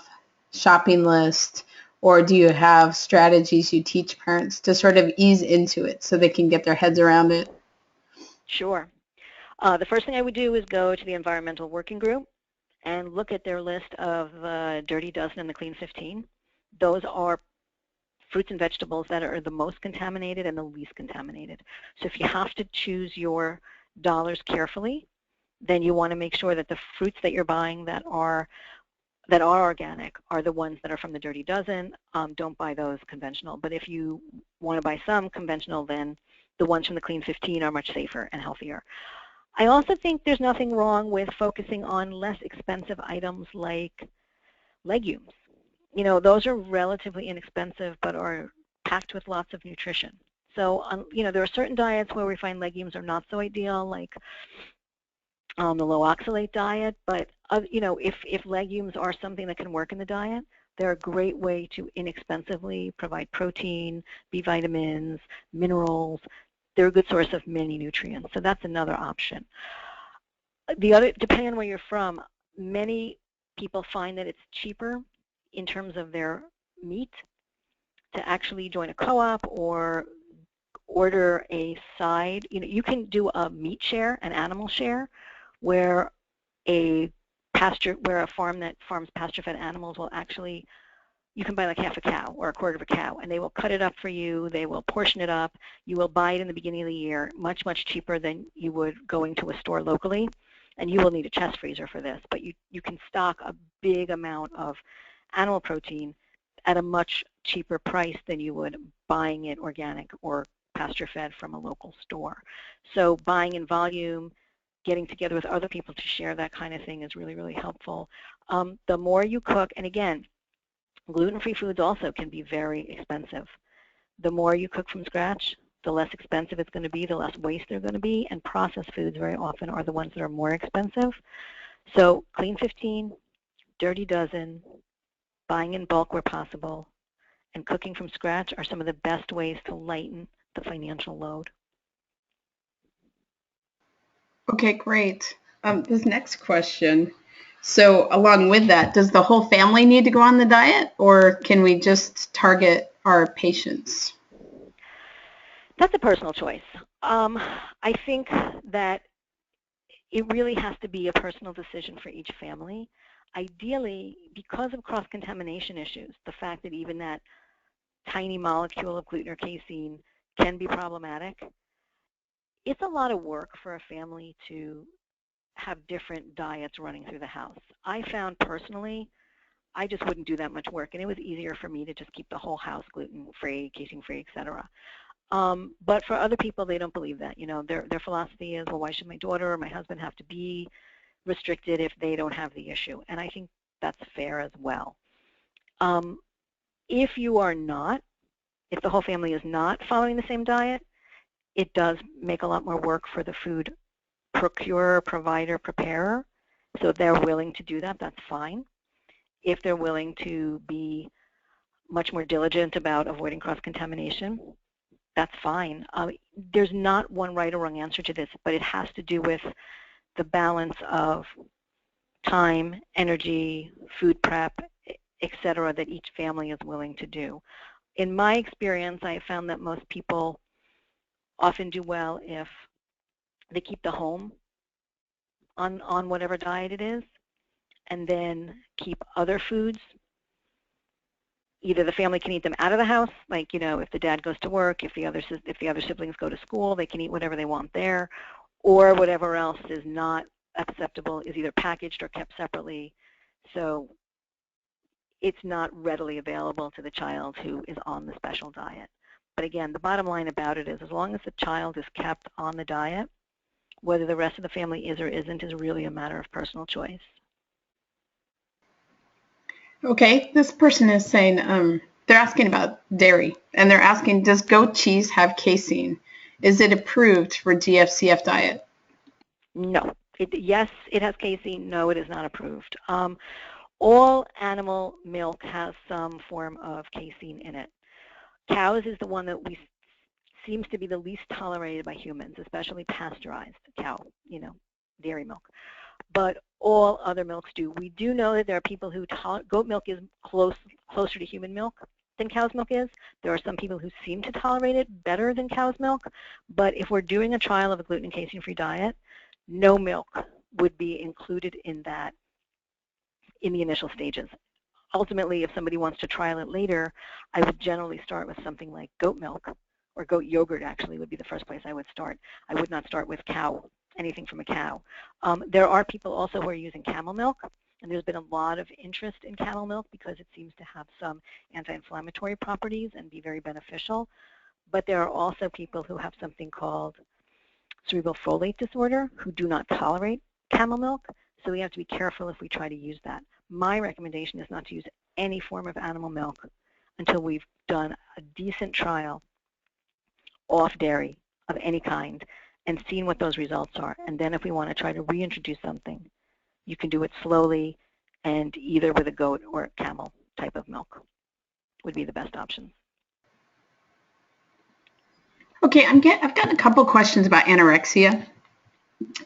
shopping list, or do you have strategies you teach parents to sort of ease into it so they can get their heads around it? Sure. The first thing I would do is go to the environmental working group and look at their list of the Dirty Dozen and the Clean 15. Those are fruits and vegetables that are the most contaminated and the least contaminated. So if you have to choose your dollars carefully, then you want to make sure that the fruits that you're buying that are organic are the ones that are from the Dirty Dozen. Don't buy those conventional. But if you want to buy some conventional, then the ones from the Clean 15 are much safer and healthier. I also think there's nothing wrong with focusing on less expensive items like legumes. Those are relatively inexpensive but are packed with lots of nutrition. So, there are certain diets where we find legumes are not so ideal, like the low oxalate diet, but, if legumes are something that can work in the diet, they're a great way to inexpensively provide protein, B vitamins, minerals. They're a good source of many nutrients, so that's another option. Depending on where you're from, many people find that it's cheaper in terms of their meat to actually join a co-op or order a side. You can do a meat share, an animal share, where a farm that farms pasture-fed animals will actually, you can buy like half a cow or a quarter of a cow, and they will cut it up for you. They will portion it up. You will buy it in the beginning of the year, much, much cheaper than you would going to a store locally. And you will need a chest freezer for this, but you can stock a big amount of animal protein at a much cheaper price than you would buying it organic or pasture-fed from a local store. So buying in volume, getting together with other people to share that kind of thing is really, really helpful. The more you cook, and again, gluten-free foods also can be very expensive. The more you cook from scratch, the less expensive it's going to be, the less waste there's going to be, and processed foods very often are the ones that are more expensive. So Clean 15, Dirty Dozen, buying in bulk where possible, and cooking from scratch are some of the best ways to lighten the financial load. Okay, great. This next question. So along with that, does the whole family need to go on the diet, or can we just target our patients? That's a personal choice. I think that it really has to be a personal decision for each family. Ideally, because of cross-contamination issues, the fact that even that tiny molecule of gluten or casein can be problematic, it's a lot of work for a family to have different diets running through the house. I found personally, I just wouldn't do that much work, and it was easier for me to just keep the whole house gluten-free, casein-free, etc. But for other people, they don't believe that. Their philosophy is, well, why should my daughter or my husband have to be restricted if they don't have the issue? And I think that's fair as well. If you are not, if the whole family is not following the same diet, it does make a lot more work for the food procurer, provider, preparer. So if they're willing to do that, that's fine. If they're willing to be much more diligent about avoiding cross-contamination, that's fine. There's not one right or wrong answer to this, but it has to do with the balance of time, energy, food prep, etc., that each family is willing to do. In my experience, I found that most people often do well if they keep the home on whatever diet it is, and then keep other foods. Either the family can eat them out of the house, like, if the dad goes to work, if the other siblings go to school, they can eat whatever they want there, or whatever else is not acceptable is either packaged or kept separately, so it's not readily available to the child who is on the special diet. But again, the bottom line about it is, as long as the child is kept on the diet, whether the rest of the family is or isn't is really a matter of personal choice. Okay, this person is saying, they're asking about dairy, and they're asking, does goat cheese have casein? Is it approved for GFCF diet? No. Yes, it has casein. No, it is not approved. All animal milk has some form of casein in it. Cows is the one that seems to be the least tolerated by humans, especially pasteurized cow, dairy milk. But all other milks do. We do know that there are people who goat milk is closer to human milk than cow's milk is. There are some people who seem to tolerate it better than cow's milk. But if we're doing a trial of a gluten and casein-free diet, no milk would be included in that in the initial stages. Ultimately, if somebody wants to trial it later, I would generally start with something like goat milk, or goat yogurt actually would be the first place I would start. I would not start with anything from a cow. There are people also who are using camel milk, and there's been a lot of interest in camel milk because it seems to have some anti-inflammatory properties and be very beneficial. But there are also people who have something called cerebral folate disorder who do not tolerate camel milk, so we have to be careful if we try to use that. My recommendation is not to use any form of animal milk until we've done a decent trial off dairy of any kind and seen what those results are. And then if we want to try to reintroduce something, you can do it slowly and either with a goat or a camel type of milk would be the best option. Okay, I've gotten a couple questions about anorexia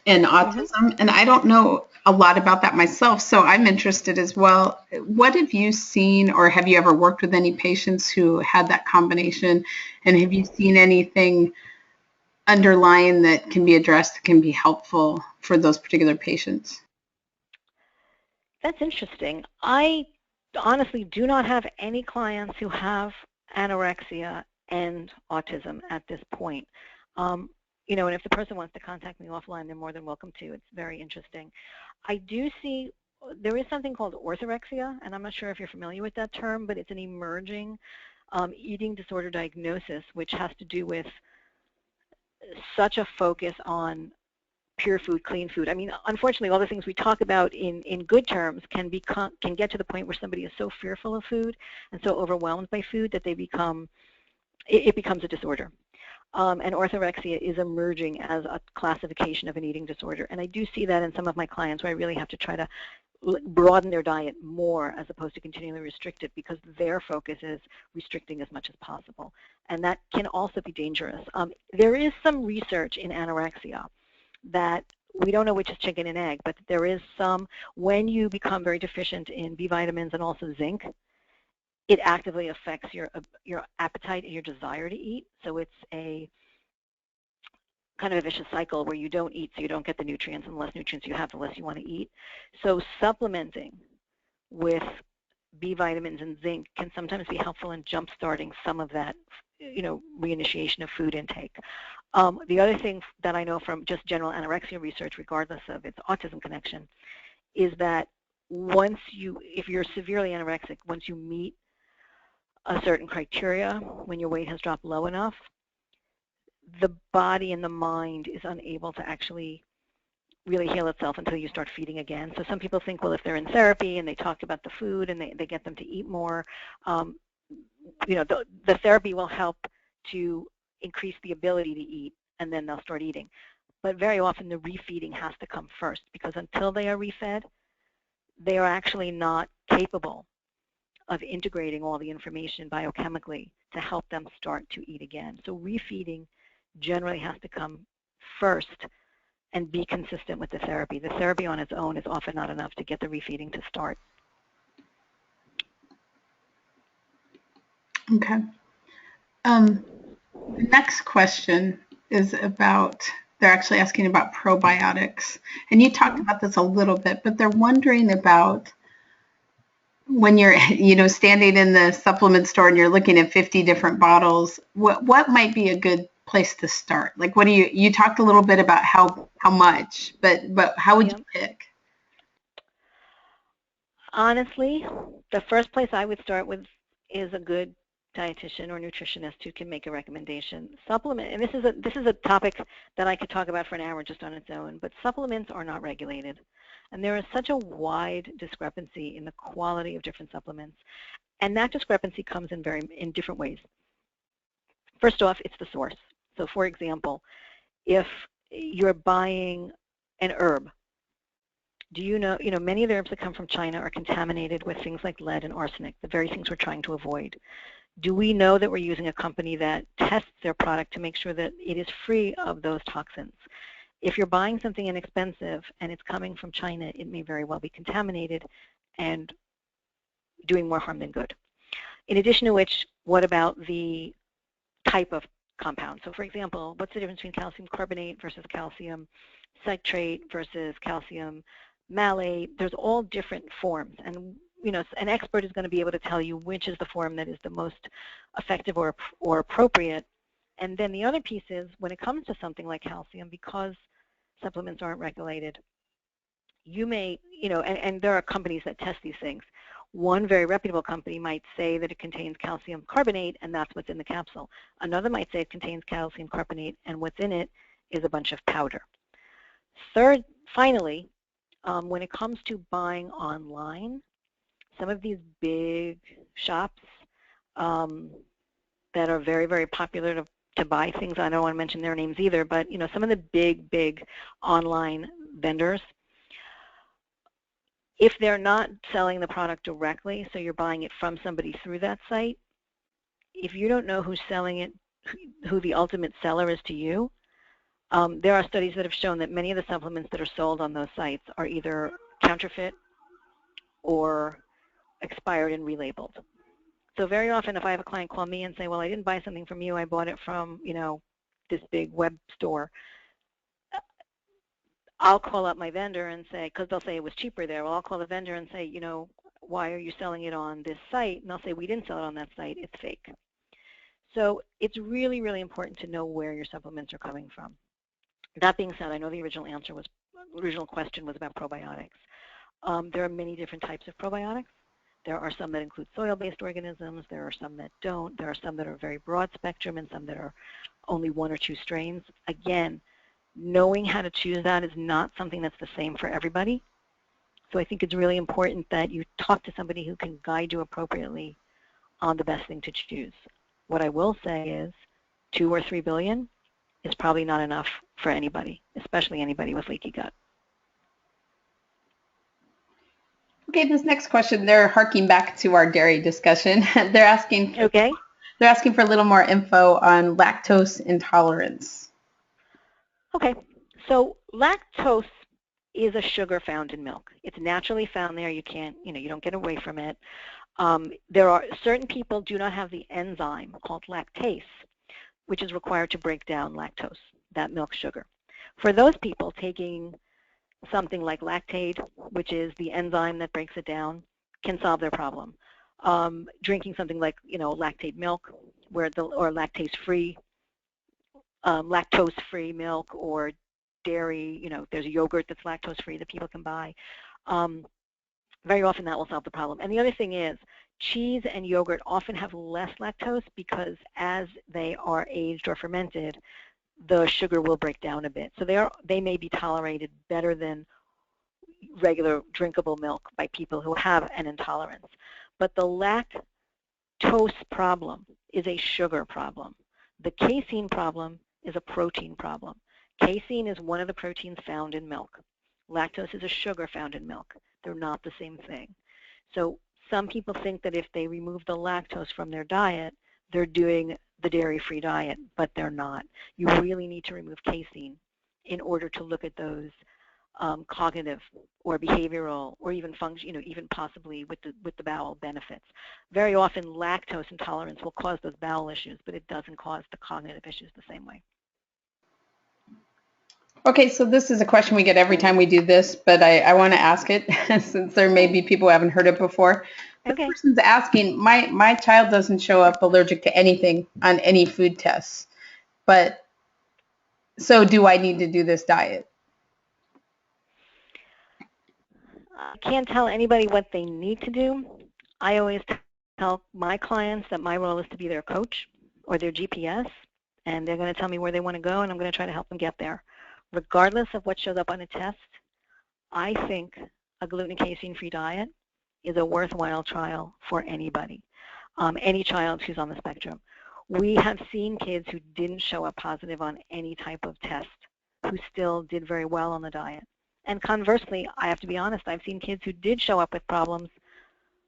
and autism, and I don't know a lot about that myself, so I'm interested as well. What have you seen, or have you ever worked with any patients who had that combination, and have you seen anything underlying that can be addressed, that can be helpful for those particular patients? That's interesting. I honestly do not have any clients who have anorexia and autism at this point. And if the person wants to contact me offline, they're more than welcome to. It's very interesting. I do see there is something called orthorexia, and I'm not sure if you're familiar with that term, but it's an emerging eating disorder diagnosis, which has to do with such a focus on pure food, clean food. I mean, unfortunately, all the things we talk about in good terms can get to the point where somebody is so fearful of food and so overwhelmed by food that it becomes a disorder. And orthorexia is emerging as a classification of an eating disorder. And I do see that in some of my clients where I really have to try to broaden their diet more as opposed to continually restrict it because their focus is restricting as much as possible. And that can also be dangerous. There is some research in anorexia that we don't know which is chicken and egg, but there is some, when you become very deficient in B vitamins and also zinc, it actively affects your appetite and your desire to eat. So it's a kind of a vicious cycle where you don't eat so you don't get the nutrients, and the less nutrients you have, the less you want to eat. So supplementing with B vitamins and zinc can sometimes be helpful in jump-starting some of that, reinitiation of food intake. The other thing that I know from just general anorexia research, regardless of its autism connection, is that if you're severely anorexic, once you meet a certain criteria, when your weight has dropped low enough, the body and the mind is unable to actually really heal itself until you start feeding again. So some people think, well, if they're in therapy and they talk about the food and they get them to eat more, the therapy will help to increase the ability to eat, and then they'll start eating. But very often the refeeding has to come first, because until they are refed, they are actually not capable of integrating all the information biochemically to help them start to eat again. So refeeding generally has to come first and be consistent with the therapy. The therapy on its own is often not enough to get the refeeding to start. Okay. The next question is about, they're actually asking about probiotics. And you talked about this a little bit, but they're wondering about when you're, standing in the supplement store and you're looking at 50 different bottles, what might be a good place to start? Like, what do you talked a little bit about how much, but how would you pick? Honestly, the first place I would start with is a good dietitian or nutritionist who can make a recommendation. Supplement, and this is a topic that I could talk about for an hour just on its own, but supplements are not regulated. And there is such a wide discrepancy in the quality of different supplements. And that discrepancy comes in different ways. First off, it's the source. So for example, if you're buying an herb, do you know, many of the herbs that come from China are contaminated with things like lead and arsenic, the very things we're trying to avoid. Do we know that we're using a company that tests their product to make sure that it is free of those toxins? If you're buying something inexpensive and it's coming from China, it may very well be contaminated and doing more harm than good. In addition to which, what about the type of compound? So for example, what's the difference between calcium carbonate versus calcium citrate versus calcium malate? There's all different forms, and an expert is going to be able to tell you which is the form that is the most effective or appropriate. And then the other piece is, when it comes to something like calcium, because supplements aren't regulated, you may, and there are companies that test these things. One very reputable company might say that it contains calcium carbonate, and that's what's in the capsule. Another might say it contains calcium carbonate, and what's in it is a bunch of powder. Third, finally, when it comes to buying online, some of these big shops that are very, very popular to buy things, I don't want to mention their names either, but some of the big online vendors, if they're not selling the product directly, so you're buying it from somebody through that site, if you don't know who's selling it, who the ultimate seller is to you, there are studies that have shown that many of the supplements that are sold on those sites are either counterfeit or expired and relabeled. So very often if I have a client call me and say, well, I didn't buy something from you, I bought it from, this big web store, I'll call up my vendor and say, because they'll say it was cheaper there, well, I'll call the vendor and say, why are you selling it on this site? And they'll say, we didn't sell it on that site, it's fake. So it's really, really important to know where your supplements are coming from. That being said, I know the original question was about probiotics. There are many different types of probiotics. There are some that include soil-based organisms. There are some that don't. There are some that are very broad spectrum and some that are only 1 or 2 strains. Again, knowing how to choose that is not something that's the same for everybody. So I think it's really important that you talk to somebody who can guide you appropriately on the best thing to choose. What I will say is 2 or 3 billion is probably not enough for anybody, especially anybody with leaky gut. Okay, this next question, they're harking back to our dairy discussion. They're asking for a little more info on lactose intolerance. Okay, so lactose is a sugar found in milk. It's naturally found there. You can't, you don't get away from it. There are certain people do not have the enzyme called lactase, which is required to break down lactose, that milk sugar. For those people, taking something like lactate, which is the enzyme that breaks it down, can solve their problem. Drinking something like, lactate milk, or lactose-free, lactose-free milk, or dairy, there's yogurt that's lactose-free that people can buy. Very often that will solve the problem. And the other thing is, cheese and yogurt often have less lactose because as they are aged or fermented, the sugar will break down a bit. So they may be tolerated better than regular drinkable milk by people who have an intolerance. But the lactose problem is a sugar problem. The casein problem is a protein problem. Casein is one of the proteins found in milk. Lactose is a sugar found in milk. They're not the same thing. So some people think that if they remove the lactose from their diet, they're doing the dairy-free diet, but they're not. You really need to remove casein in order to look at those cognitive or behavioral or even function, even possibly with the bowel benefits. Very often lactose intolerance will cause those bowel issues, but it doesn't cause the cognitive issues the same way. Okay, so this is a question we get every time we do this, but I want to ask it since there may be people who haven't heard it before. Okay. The person's asking, my child doesn't show up allergic to anything on any food tests, but so do I need to do this diet? I can't tell anybody what they need to do. I always tell my clients that my role is to be their coach or their GPS, and they're going to tell me where they want to go, and I'm going to try to help them get there. Regardless of what shows up on a test, I think a gluten and casein-free diet is a worthwhile trial for anybody, any child who's on the spectrum. We have seen kids who didn't show up positive on any type of test who still did very well on the diet. And conversely, I have to be honest, I've seen kids who did show up with problems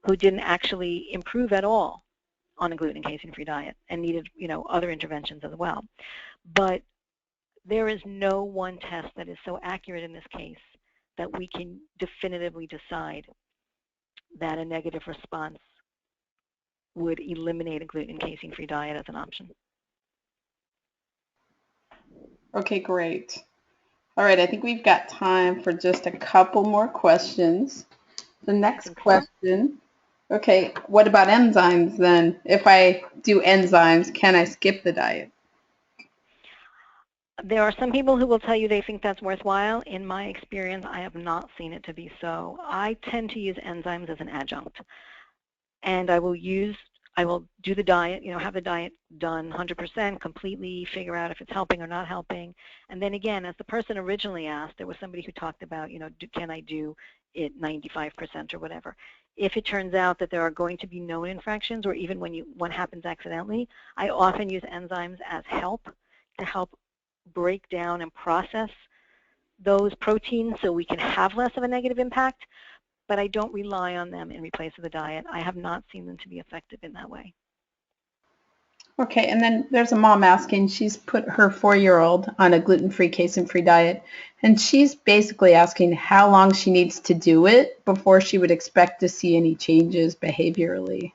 who didn't actually improve at all on a gluten and casein-free diet and needed, other interventions as well. But there is no one test that is so accurate in this case that we can definitively decide that a negative response would eliminate a gluten and casein-free diet as an option. Okay, great. All right, I think we've got time for just a couple more questions. The next question, okay, what about enzymes then? If I do enzymes, can I skip the diet? There are some people who will tell you they think that's worthwhile. In my experience, I have not seen it to be so. I tend to use enzymes as an adjunct. And I will do the diet, have the diet done 100% completely, figure out if it's helping or not helping. And then again, as the person originally asked, there was somebody who talked about, can I do it 95% or whatever. If it turns out that there are going to be known infractions, or even when one happens accidentally, I often use enzymes as help to help break down and process those proteins so we can have less of a negative impact, but I don't rely on them in replace of the diet. I have not seen them to be effective in that way. Okay, and then there's a mom asking, she's put her 4-year-old on a gluten-free, casein-free diet, and she's basically asking how long she needs to do it before she would expect to see any changes behaviorally.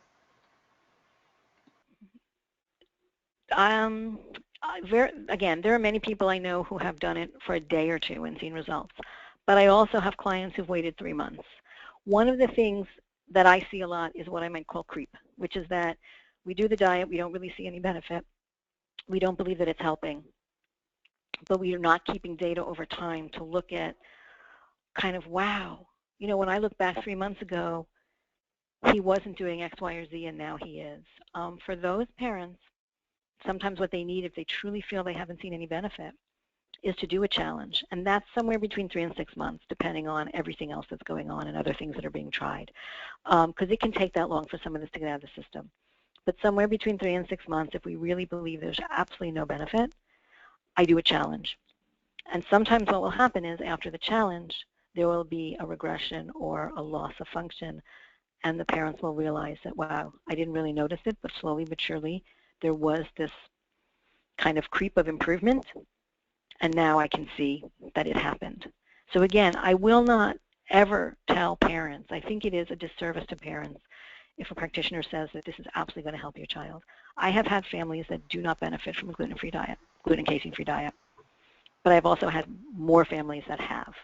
Again, there are many people I know who have done it for a day or two and seen results, but I also have clients who've waited 3 months. One of the things that I see a lot is what I might call creep, which is that we do the diet, we don't really see any benefit, we don't believe that it's helping, but we are not keeping data over time to look at kind of, wow, when I look back 3 months ago, he wasn't doing X, Y, or Z, and now he is. For those parents, sometimes what they need, if they truly feel they haven't seen any benefit, is to do a challenge, and that's somewhere between 3 and 6 months, depending on everything else that's going on and other things that are being tried, because it can take that long for some of this to get out of the system. But somewhere between 3 and 6 months, if we really believe there's absolutely no benefit, I do a challenge. And sometimes what will happen is after the challenge, there will be a regression or a loss of function, and the parents will realize that, wow, I didn't really notice it, but slowly but surely there was this kind of creep of improvement, and now I can see that it happened. So again, I will not ever tell parents, I think it is a disservice to parents if a practitioner says that this is absolutely going to help your child. I have had families that do not benefit from a gluten-free diet, gluten and casein-free diet, but I've also had more families that have.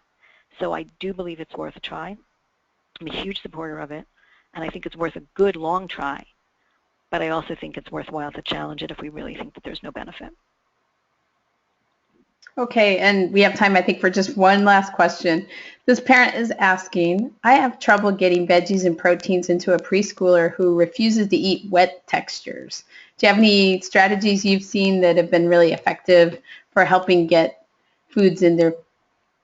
So I do believe it's worth a try. I'm a huge supporter of it, and I think it's worth a good long try, but I also think it's worthwhile to challenge it if we really think that there's no benefit. Okay, and we have time, I think, for just one last question. This parent is asking, I have trouble getting veggies and proteins into a preschooler who refuses to eat wet textures. Do you have any strategies you've seen that have been really effective for helping get foods in their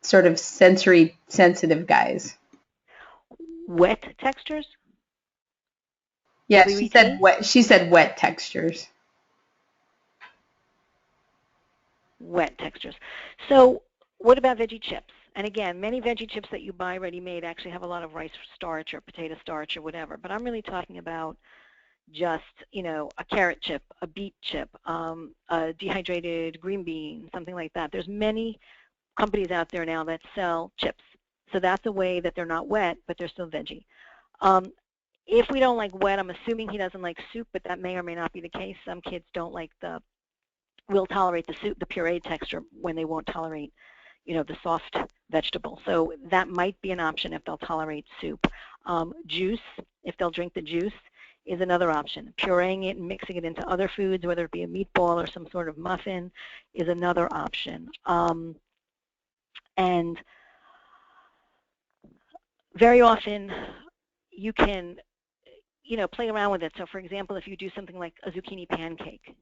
sort of sensory sensitive guys? Wet textures? Yeah, she said wet. She said wet textures. Wet textures. So what about veggie chips? And again, many veggie chips that you buy ready-made actually have a lot of rice starch or potato starch or whatever, but I'm really talking about just, a carrot chip, a beet chip, a dehydrated green bean, something like that. There's many companies out there now that sell chips. So that's a way that they're not wet, but they're still veggie. If we don't like wet, I'm assuming he doesn't like soup, but that may or may not be the case. Some kids will tolerate the soup, the pureed texture, when they won't tolerate, the soft vegetable. So that might be an option if they'll tolerate soup. Juice, if they'll drink the juice, is another option. Pureeing it and mixing it into other foods, whether it be a meatball or some sort of muffin, is another option. And very often you can, play around with it. So for example, if you do something like a zucchini pancake,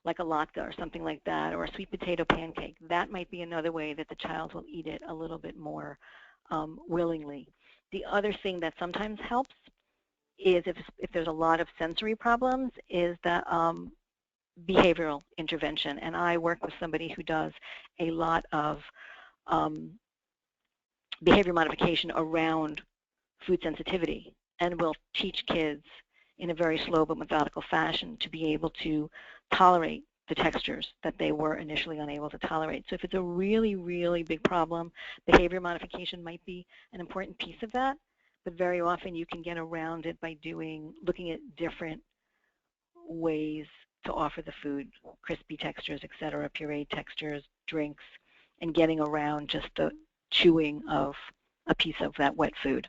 like a latke or something like that, or a sweet potato pancake, that might be another way that the child will eat it a little bit more willingly. The other thing that sometimes helps is if there's a lot of sensory problems is that behavioral intervention. And I work with somebody who does a lot of behavior modification around food sensitivity, and will teach kids in a very slow but methodical fashion to be able to tolerate the textures that they were initially unable to tolerate. So if it's a really, really big problem, behavior modification might be an important piece of that, but very often you can get around it by looking at different ways to offer the food, crispy textures, etc., pureed textures, drinks, and getting around just the chewing of a piece of that wet food.